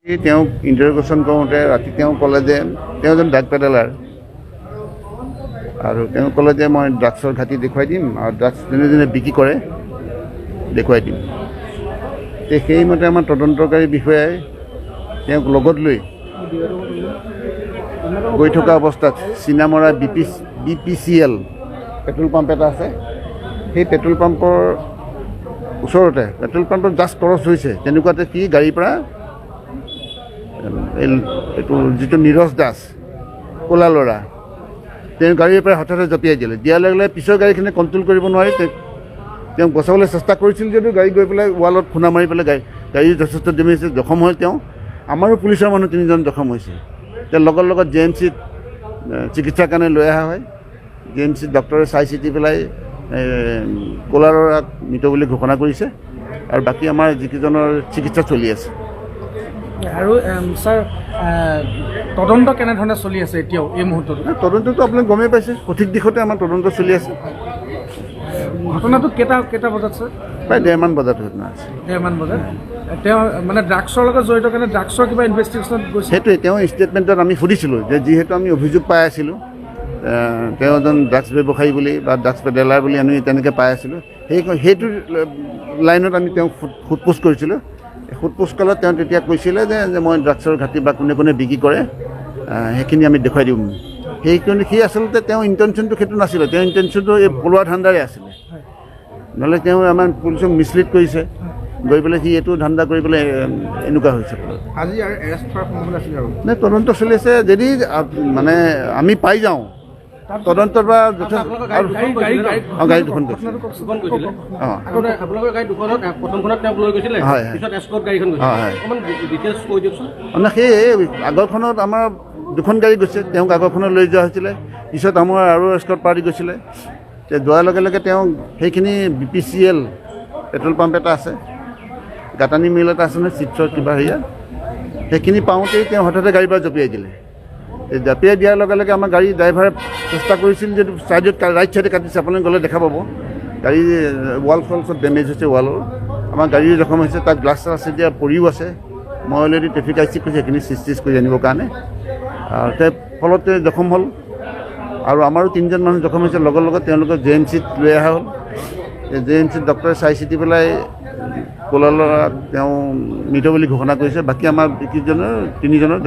তেওঁক ইণ্টাৰগেশ্যন কৰোঁতে ৰাতি তেওঁ ক'লে যে তেওঁ এজন ড্ৰাগ পেডেলাৰ আৰু তেওঁ ক'লে যে মই ড্ৰাগছৰ ঘাটি দেখুৱাই দিম আৰু ড্ৰাগছ যোনে যোনে বিক্ৰী কৰে দেখুৱাই দিম। সেইমতে আমাৰ তদন্তকাৰী বিষয়াই তেওঁক লগত লৈ গৈ থকা অৱস্থাত চিনামৰা BPCL পেট্ৰল পাম্প এটা আছে, সেই পেট্ৰল পাম্পৰ ওচৰতে পেট্ৰল পাম্পৰ জাষ্ট ক্ৰছ হৈছে তেনেকুৱাতে সি গাড়ীৰ পৰা এইটো যিটো নীৰজ দাস ক'লা ল'ৰা তেওঁ গাড়ীৰ পৰা হঠাতে জঁপিয়াই দিয়াৰ লগে লগে পিছৰ গাড়ীখিনি কণ্ট্ৰল কৰিব নোৱাৰি তেওঁক বচাবলৈ চেষ্টা কৰিছিল যদিও গাড়ী গৈ পেলাই ৱালত খুন্দা মাৰি পেলাই গাড়ী যথেষ্ট ডেমেজ হৈছে, জখম হৈ তেওঁ আমাৰো পুলিচৰ মানুহ 3জন জখম হৈছে। তেওঁ লগত JMCত চিকিৎসাৰ কাৰণে লৈ অহা হয়। JMCত ডক্টৰে চাই চিতি পেলাই ক'লা ল'ৰাক মৃত বুলি ঘোষণা কৰিছে আৰু বাকী আমাৰ যিকেইজনৰ চিকিৎসা চলি আছে। আৰু ছাৰ তদন্ত কেনেধৰণে চলি আছে এতিয়াও এই মুহূৰ্তত? তদন্তটো আপুনি গমেই পাইছে, সঠিক দিশতে আমাৰ তদন্ত চলি আছে। ঘটনাটো কেইটা বজাত ছাৰ? প্ৰায় 1:30 বজাত ঘটনা আছে। 1:30 বজাত তেওঁ মানে ড্ৰাগছৰ লগত জড়িত কাৰণে ড্ৰাগছৰ কিবা ইনভেষ্টিগেশ্যনত গৈছে? সেইটোৱে তেওঁ ষ্টেটমেণ্টত আমি সুধিছিলোঁ যে যিহেতু আমি অভিযোগ পাই আছিলোঁ তেওঁ এজন ড্ৰাগছ ব্যৱসায়ী বুলি বা ড্ৰাগছ পেডেলাৰ বুলি আমি তেনেকৈ পাই আছিলোঁ, সেইটো লাইনত আমি তেওঁক সোধপোছ কৰিছিলোঁ। সোধপোছ কালত তেওঁ তেতিয়া কৈছিলে যে মই ড্ৰাগছৰ ঘাটি বা কোনে কোনে বিক্ৰী কৰে সেইখিনি আমি দেখুৱাই দিম। সি আচলতে তেওঁ ইণ্টেনশ্যনটো সেইটো নাছিলে, তেওঁৰ ইণ্টেনশ্যনটো এই পলোৱা ধান্দাৰে আছিলে। নহ'লে তেওঁ আমাৰ পুলিচক মিছলিড কৰিছে, গৈ পেলাই সি এইটো ধান্দা কৰি পেলাই এনেকুৱা হৈছে। আজি আৰু এৰেষ্ট হোৱাৰ সম্ভাৱনা আছিল আৰু নে তদন্ত চলি আছে, যদি মানে আমি পাই যাওঁ তদন্তৰ পৰা গাড়ী দুখন গৈছে। মানে সেই আগৰখনত আমাৰ 2খন গাড়ী গৈছে, তেওঁক আগৰখনত লৈ যোৱা হৈছিলে, পিছত আমাৰ আৰু এস্কৰ্ট পাৰ্টি গৈছিলে। যোৱাৰ লগে লগে তেওঁ সেইখিনি BPCL পেট্ৰল পাম্প এটা আছে, গাঁতানী মিল এটা আছে নহয় চিপছৰ কিবা হেৰিয়া, সেইখিনি পাওঁতেই তেওঁ হঠাতে গাড়ীৰ পৰা জঁপিয়াই দিলে। জঁপিয়াই দিয়াৰ লগে লগে আমাৰ গাড়ী ড্ৰাইভাৰে চেষ্টা কৰিছিল যে ছাইডত ৰাইট ছাইডে কাটিছে, আপোনালোকে গ'লে দেখা পাব গাড়ী ৱাল চব ডেমেজ হৈছে, ৱালৰ আমাৰ গাড়ীও জখম হৈছে, তাত গ্লাছ চাছ এতিয়া পৰিও আছে। মই অলৰেডি ট্ৰেফিক আইচি কৈছোঁ সেইখিনি চিজ কৰি আনিবৰ কাৰণে, তাৰ ফলতে জখম হ'ল আৰু আমাৰো 3জন মানুহ জখম হৈছে। লগত তেওঁলোকক JMCত লৈ অহা হ'ল। JMCত ডক্টৰে চাই চিতি পেলাই ক'লা ল'ৰা তেওঁ মৃত বুলি ঘোষণা কৰিছে, বাকী আমাৰ 3জনৰ